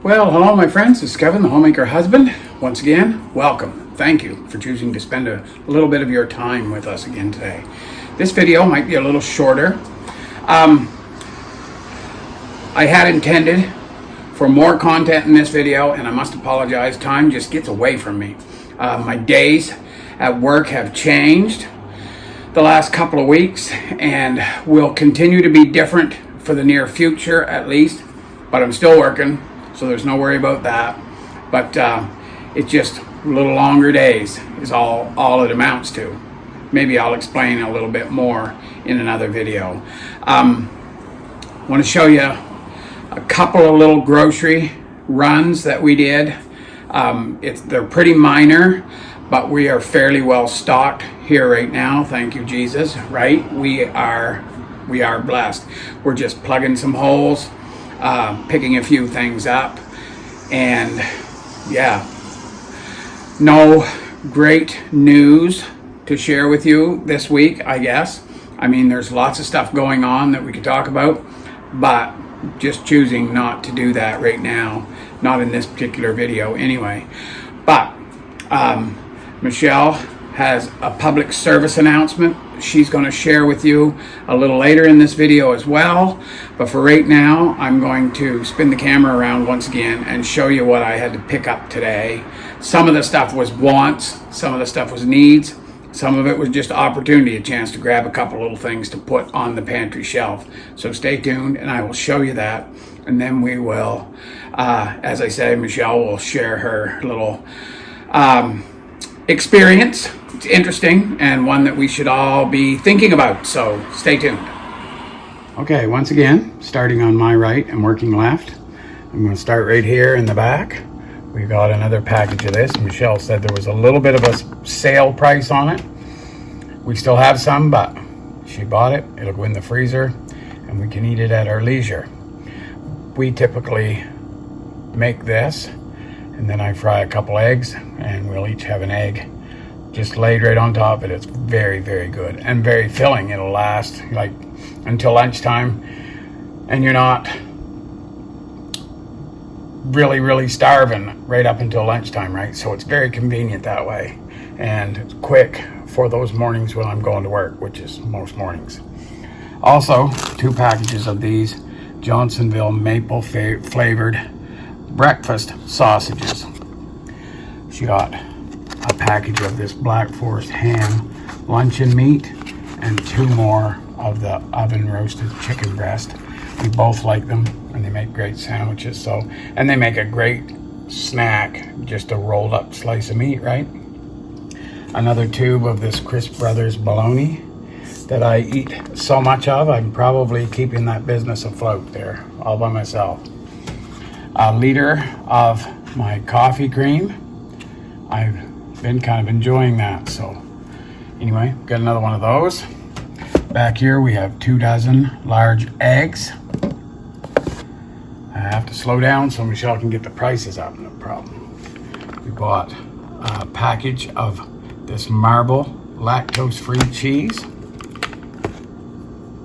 Well, hello my friends, it's Kevin, the Homemaker husband. Once again, welcome. Thank you for choosing to spend a little bit of your time with us again today. This video might be a little shorter. I had intended for more content in this video, and I must apologize, time just gets away from me. My days at work have changed the last couple of weeks and will continue to be different for the near future at least, but I'm still working. So there's no worry about that. But it's just a little longer days is all it amounts to. Maybe I'll explain a little bit more in another video. I want to show you a couple of little grocery runs that we did. They're pretty minor, but we are fairly well stocked here right now. Thank you, Jesus, right? We are blessed. We're just plugging some holes, picking a few things up, and yeah, no great news to share with you this week, I guess. I mean, there's lots of stuff going on that we could talk about, but just choosing not to do that right now, not in this particular video anyway. But Michelle has a public service announcement she's going to share with you a little later in this video as well. But for right now, I'm going to spin the camera around once again and show you what I had to pick up today. Some of the stuff was wants, some of the stuff was needs, some of it was just opportunity, a chance to grab a couple little things to put on the pantry shelf. So stay tuned and I will show you that. And then we will, as I say, Michelle will share her little experience. It's interesting and one that we should all be thinking about, so stay tuned. Okay, once again, starting on my right and working left. I'm going to start right here in the back. We got another package of this. Michelle said there was a little bit of a sale price on it. We still have some, but she bought it. It'll go in the freezer and we can eat it at our leisure. We typically make this and then I fry a couple eggs and we'll each have an egg just laid right on top of it. It's very, very good and very filling. It'll last like until lunchtime and you're not really starving right up until lunchtime, right? So it's very convenient that way and it's quick for those mornings when I'm going to work, which is most mornings. Also, 2 packages of these Johnsonville maple flavored breakfast sausages. She got a package of this Black Forest ham luncheon meat and 2 more of the oven roasted chicken breast. We both like them and they make great sandwiches. And they make a great snack, just a rolled up slice of meat, right? Another tube of this Chris Brothers bologna that I eat so much of. I'm probably keeping that business afloat there all by myself. A liter of my coffee cream. I've been kind of enjoying that. So anyway, got another one of those. Back here we have 2 dozen large eggs. I have to slow down so Michelle can get the prices up, no problem. We bought a package of this Marble lactose-free cheese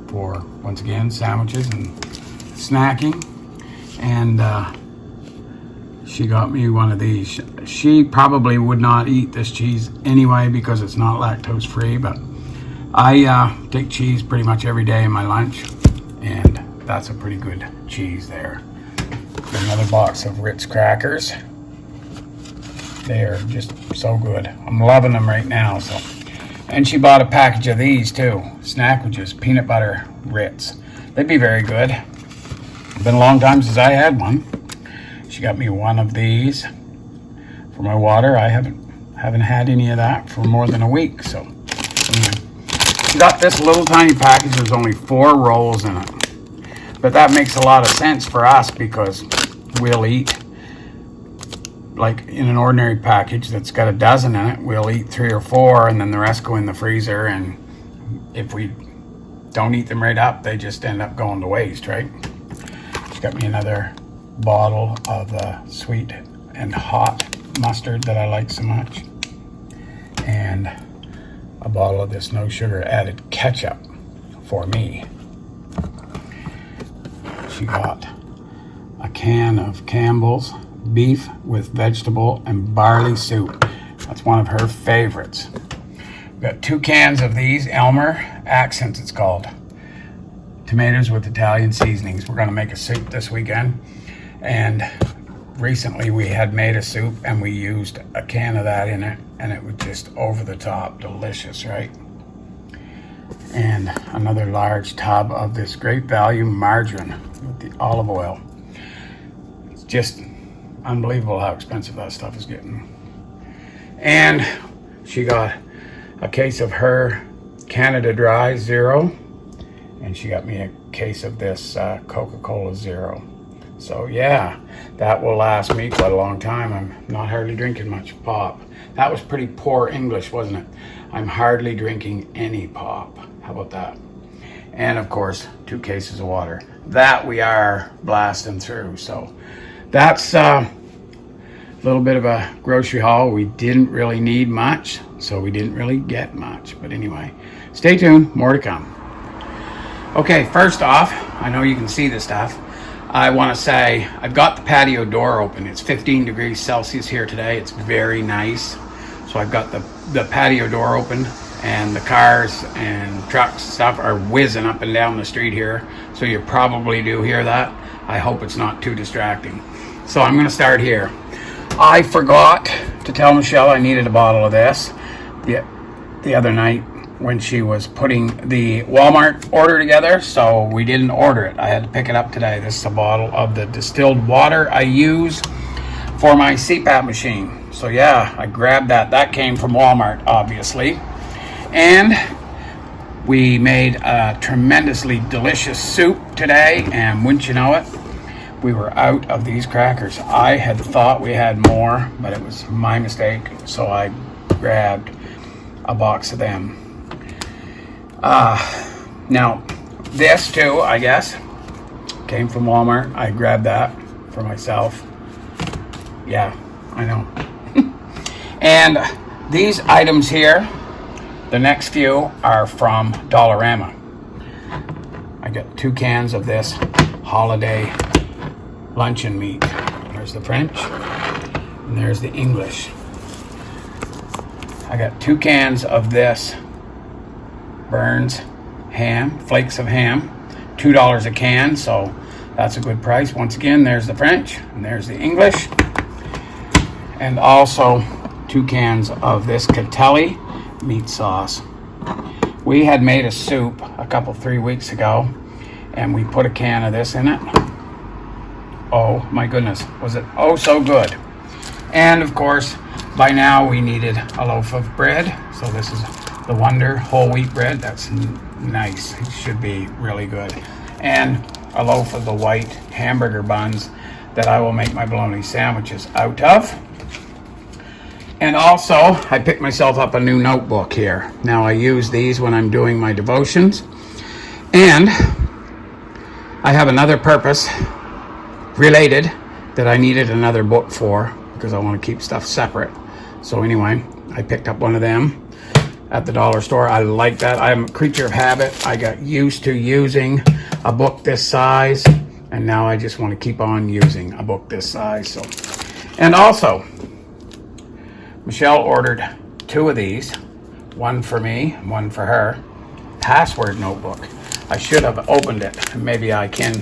for, once again, sandwiches and snacking. And she got me one of these. She probably would not eat this cheese anyway because it's not lactose free, but I take cheese pretty much every day in my lunch, and that's a pretty good cheese there. Got another box of Ritz crackers. They are just so good. I'm loving them right now. And she bought a package of these too, Snackages peanut butter Ritz. They'd be very good. It's been a long time since I had one. She got me one of these for my water. I haven't had any of that for more than a week. So anyway, she got this little tiny package. There's only 4 rolls in it, but that makes a lot of sense for us because we'll eat, like in an ordinary package that's got a dozen in it, we'll eat 3 or 4 and then the rest go in the freezer, and if we don't eat them right up, they just end up going to waste, right? She got me another bottle of the sweet and hot mustard that I like so much, and a bottle of this no sugar added ketchup for me. She got a can of Campbell's beef with vegetable and barley soup. That's one of her favorites. We've got 2 cans of these, Elmer Accents it's called. Tomatoes with Italian seasonings. We're gonna make a soup this weekend. And recently we had made a soup and we used a can of that in it, and it was just over the top delicious, right? And another large tub of this great value margarine with the olive oil. It's just unbelievable how expensive that stuff is getting. And she got a case of her Canada Dry Zero, and she got me a case of this Coca-Cola Zero. So yeah, that will last me quite a long time. I'm not hardly drinking much pop. That was pretty poor English, wasn't it? I'm hardly drinking any pop. How about that? And of course, 2 cases of water. That we are blasting through. So that's a little bit of a grocery haul. We didn't really need much, so we didn't really get much. But anyway, stay tuned, more to come. Okay, first off, I know you can see this stuff. I want to say I've got the patio door open. It's 15 degrees Celsius here today. It's very nice. So I've got the patio door open, and the cars and trucks stuff are whizzing up and down the street here. So you probably do hear that. I hope it's not too distracting. So I'm going to start here. I forgot to tell Michelle I needed a bottle of this the other night when she was putting the Walmart order together, so we didn't order it. I had to pick it up today. This is a bottle of the distilled water I use for my CPAP machine. So yeah, I grabbed that. That came from Walmart, obviously. And we made a tremendously delicious soup today, and wouldn't you know it, we were out of these crackers. I had thought we had more, but it was my mistake, so I grabbed a box of them. Now this too, I guess, came from Walmart. I grabbed that for myself. Yeah, I know. And these items here, the next few, are from Dollarama. I got 2 cans of this holiday luncheon meat. There's the French and there's the English. I got 2 cans of this Burns ham, flakes of ham, $2 a can, so that's a good price. Once again, there's the French and there's the English. And also 2 cans of this Catelli meat sauce. We had made a soup a 3 weeks ago, and we put a can of this in it. Oh my goodness, was it oh so good. And of course, by now we needed a loaf of bread. So this is the Wonder whole wheat bread. That's nice. It should be really good. And a loaf of the white hamburger buns that I will make my bologna sandwiches out of. And also, I picked myself up a new notebook here. Now I use these when I'm doing my devotions. And I have another purpose related that I needed another book for, because I want to keep stuff separate. So anyway, I picked up one of them at the dollar store. I like that. I'm a creature of habit. I got used to using a book this size, and now I just want to keep on using a book this size. So, and also, Michelle ordered 2 of these, one for me, one for her. Password notebook. I should have opened it. Maybe I can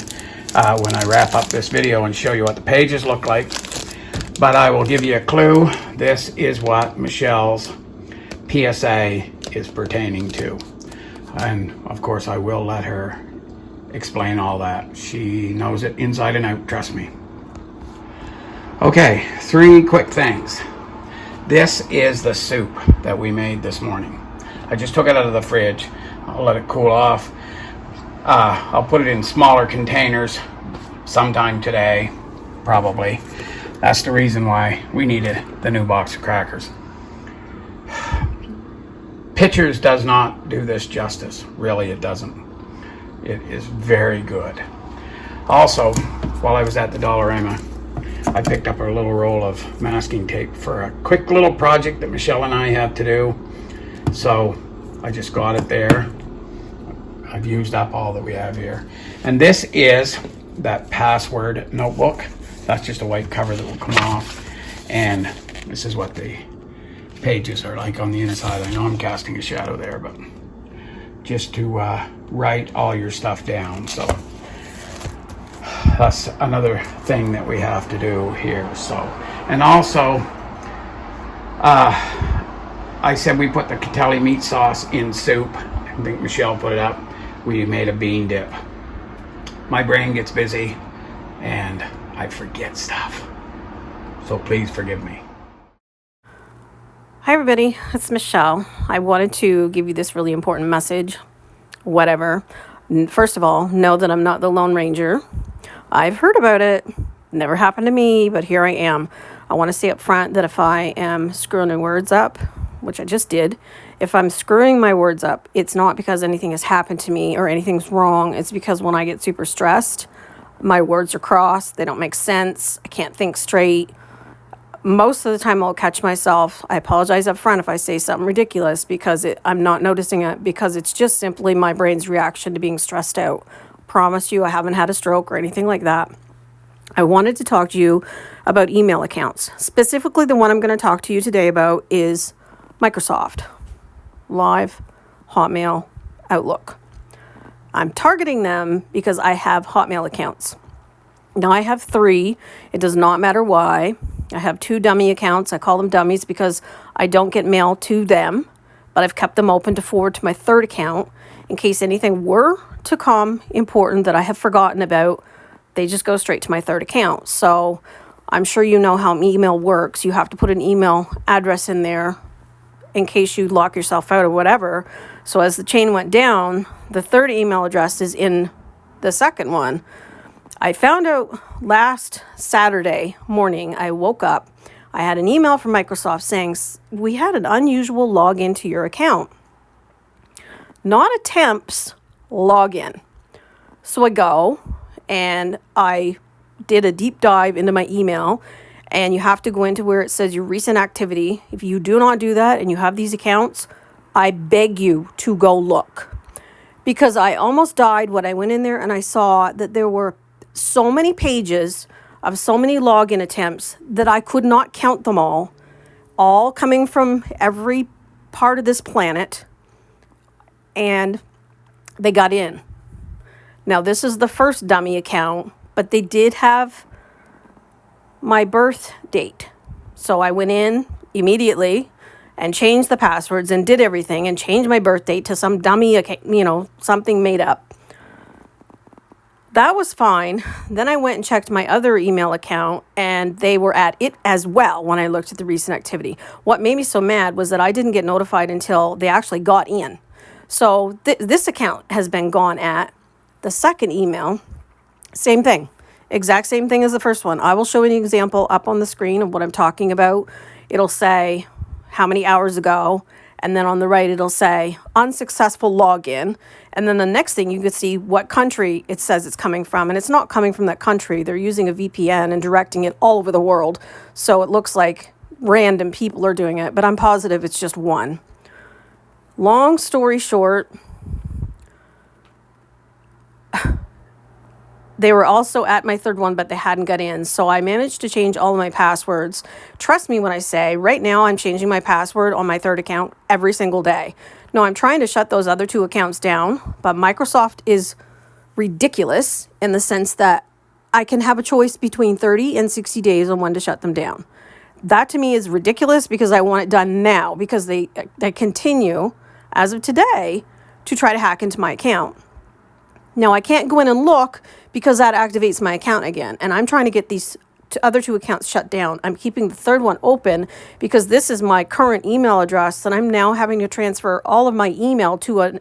when I wrap up this video and show you what the pages look like. But I will give you a clue. This is what Michelle's PSA is pertaining to. And of course I will let her explain all that. She knows it inside and out, trust me. Okay, 3 quick things. This is the soup that we made this morning. I just took it out of the fridge. I'll let it cool off. I'll put it in smaller containers sometime today, probably. That's the reason why we needed the new box of crackers. Pictures does not do this justice. Really, it doesn't. It is very good. Also, while I was at the Dollarama, I picked up a little roll of masking tape for a quick little project that Michelle and I have to do. So I just got it there. I've used up all that we have here. And this is that password notebook. That's just a white cover that will come off. And this is what the pages are like on the inside. I know I'm casting a shadow there, but just to write all your stuff down. So that's another thing that we have to do here. So, and also, I said we put the Catelli meat sauce in soup. I think Michelle put it up. We made a bean dip. My brain gets busy and I forget stuff. So please forgive me. Hi everybody, it's Michelle. I wanted to give you this really important message. Whatever. First of all, know that I'm not the Lone Ranger. I've heard about it. Never happened to me, but here I am. I want to say up front that if I am screwing my words up, which I just did, if I'm screwing my words up, it's not because anything has happened to me or anything's wrong. It's because when I get super stressed, my words are crossed. They don't make sense. I can't think straight. Most of the time I'll catch myself. I apologize up front if I say something ridiculous because I'm not noticing it, because it's just simply my brain's reaction to being stressed out. Promise you I haven't had a stroke or anything like that. I wanted to talk to you about email accounts. Specifically, the one I'm going to talk to you today about is Microsoft, Live, Hotmail, Outlook. I'm targeting them because I have Hotmail accounts. Now I have 3. It does not matter why. I have 2 dummy accounts. I call them dummies because I don't get mail to them, but I've kept them open to forward to my 3rd account in case anything were to come important that I have forgotten about. They just go straight to my 3rd account. So I'm sure you know how email works. You have to put an email address in there in case you lock yourself out or whatever. So as the chain went down, the 3rd email address is in the 2nd one. I found out last Saturday morning, I woke up, I had an email from Microsoft saying, we had an unusual login to your account. Not attempts, login. So I go and I did a deep dive into my email, and you have to go into where it says your recent activity. If you do not do that and you have these accounts, I beg you to go look. Because I almost died when I went in there and I saw that there were so many pages of so many login attempts that I could not count them all coming from every part of this planet, and they got in. Now, this is the first dummy account, but they did have my birth date. So I went in immediately and changed the passwords and did everything and changed my birth date to some dummy account, something made up. That was fine. Then I went and checked my other email account, and they were at it as well when I looked at the recent activity. What made me so mad was that I didn't get notified until they actually got in. So this account has been gone at. The 2nd email, same thing. Exact same thing as the first one. I will show you an example up on the screen of what I'm talking about. It'll say how many hours ago, and then on the right it'll say unsuccessful login. And then the next thing you can see what country it says it's coming from. And it's not coming from that country. They're using a VPN and directing it all over the world. So it looks like random people are doing it, but I'm positive it's just one. Long story short, they were also at my 3rd one, but they hadn't got in. So I managed to change all of my passwords. Trust me when I say, right now I'm changing my password on my 3rd account every single day. No, I'm trying to shut those other 2 accounts down, but Microsoft is ridiculous in the sense that I can have a choice between 30 and 60 days on when to shut them down. That to me is ridiculous because I want it done now, because they continue, as of today, to try to hack into my account. Now, I can't go in and look because that activates my account again. And I'm trying to get these other 2 accounts shut down. I'm keeping the 3rd one open because this is my current email address, and I'm now having to transfer all of my email to an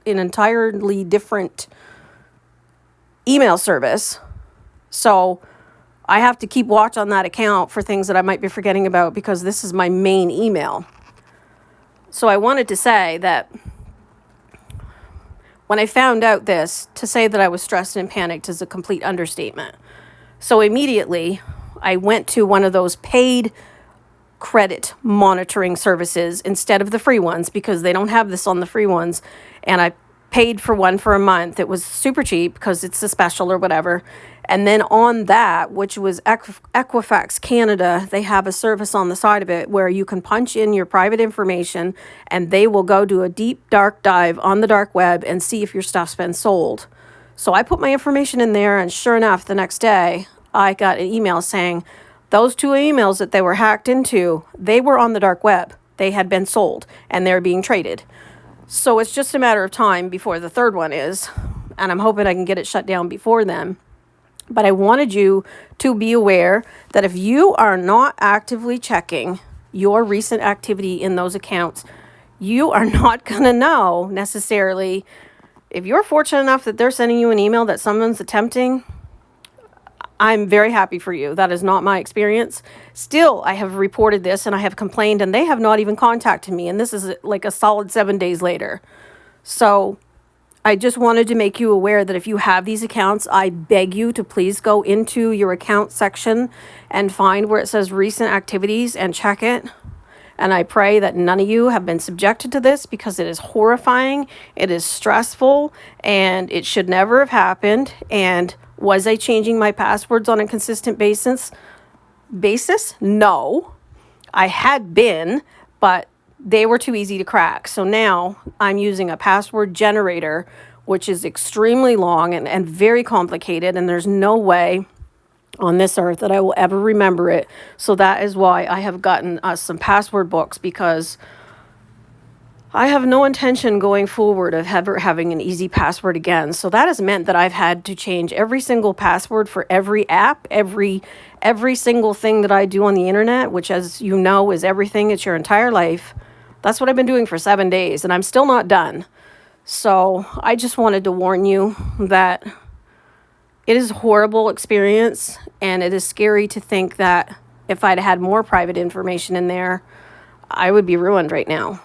entirely different email service. So I have to keep watch on that account for things that I might be forgetting about because this is my main email. So I wanted to say that when I found out this, to say that I was stressed and panicked is a complete understatement. So immediately, I went to one of those paid credit monitoring services instead of the free ones because they don't have this on the free ones. And I paid for one for a month. It was super cheap because it's a special or whatever. And then on that, which was Equifax Canada, they have a service on the side of it where you can punch in your private information and they will go do a deep, dark dive on the dark web and see if your stuff's been sold. So I put my information in there, and sure enough, the next day, I got an email saying those 2 emails that they were hacked into, they were on the dark web. They had been sold and they're being traded. So it's just a matter of time before the third one is, and I'm hoping I can get it shut down before then. But I wanted you to be aware that if you are not actively checking your recent activity in those accounts, you are not going to know necessarily. If you're fortunate enough that they're sending you an email that someone's attempting, I'm very happy for you. That is not my experience. Still, I have reported this and I have complained, and they have not even contacted me. And this is like a solid 7 days later. So I just wanted to make you aware that if you have these accounts, I beg you to please go into your account section and find where it says recent activities and check it. And I pray that none of you have been subjected to this, because it is horrifying, it is stressful, and it should never have happened. And was I changing my passwords on a consistent basis? No, I had been, but they were too easy to crack. So now I'm using a password generator, which is extremely long and very complicated, and there's no way on this earth that I will ever remember it. So that is why I have gotten us some password books, because I have no intention going forward of ever having an easy password again. So that has meant that I've had to change every single password for every app, every single thing that I do on the internet, which, as you know, is everything. It's your entire life. That's what I've been doing for 7 days, and I'm still not done. So I just wanted to warn you that it is a horrible experience, and it is scary to think that if I'd had more private information in there, I would be ruined right now.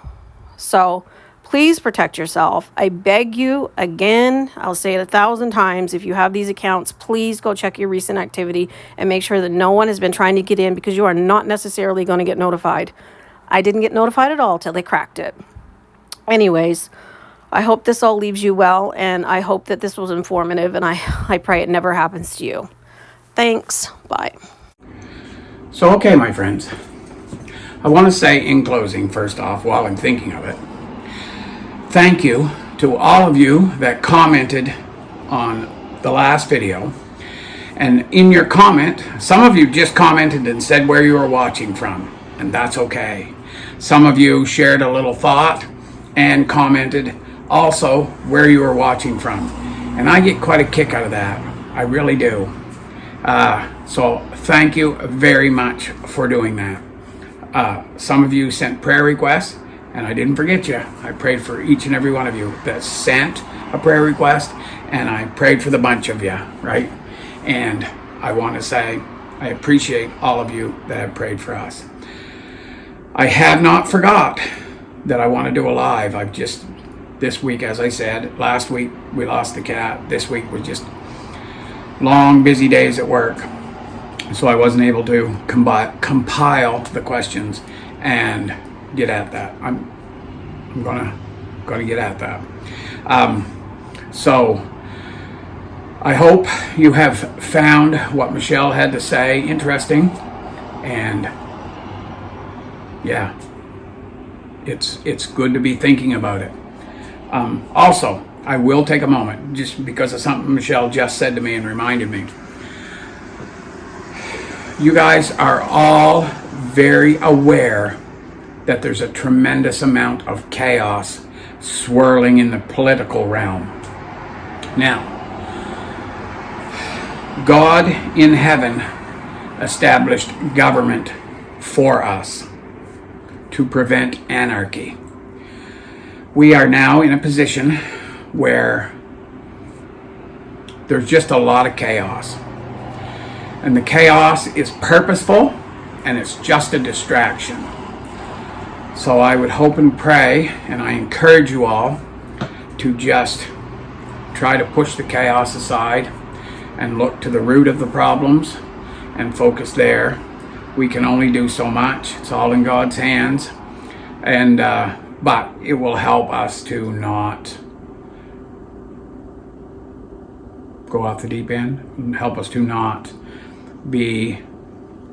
So please protect yourself. I beg you again, I'll say it 1,000 times. If you have these accounts, please go check your recent activity and make sure that no one has been trying to get in, because you are not necessarily going to get notified. I didn't get notified at all till they cracked it. Anyways, I hope this all leaves you well, and I hope that this was informative, and I pray it never happens to you. Thanks. Bye. So, okay, my friends, I want to say in closing, first off, while I'm thinking of it, thank you to all of you that commented on the last video. And in your comment, some of you just commented and said where you were watching from, and that's okay. Some of you shared a little thought and commented also where you were watching from. And I get quite a kick out of that. I really do. So thank you very much for doing that. Some of you sent prayer requests, and I didn't forget you. I prayed for each and every one of you that sent a prayer request, and I prayed for the bunch of you, right? And I want to say I appreciate all of you that have prayed for us. I have not forgot that I want to do a live. I've just, this week, as I said, last week we lost the cat. This week was just long, busy days at work. So I wasn't able to compile the questions and get at that. I'm gonna get at that. So I hope you have found what Michelle had to say interesting, and yeah, it's good to be thinking about it. Also, I will take a moment, just because of something Michelle just said to me and reminded me. You guys are all very aware that there's a tremendous amount of chaos swirling in the political realm. Now, God in heaven established government for us to prevent anarchy. We are now in a position where there's just a lot of chaos. And the chaos is purposeful, and it's just a distraction. So I would hope and pray, and I encourage you all to just try to push the chaos aside and look to the root of the problems and focus there. We can only do so much. It's all in God's hands. And but it will help us to not go off the deep end, and help us to not be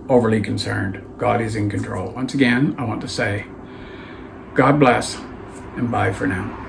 overly concerned. God is in control. Once again, I want to say, God bless, and bye for now.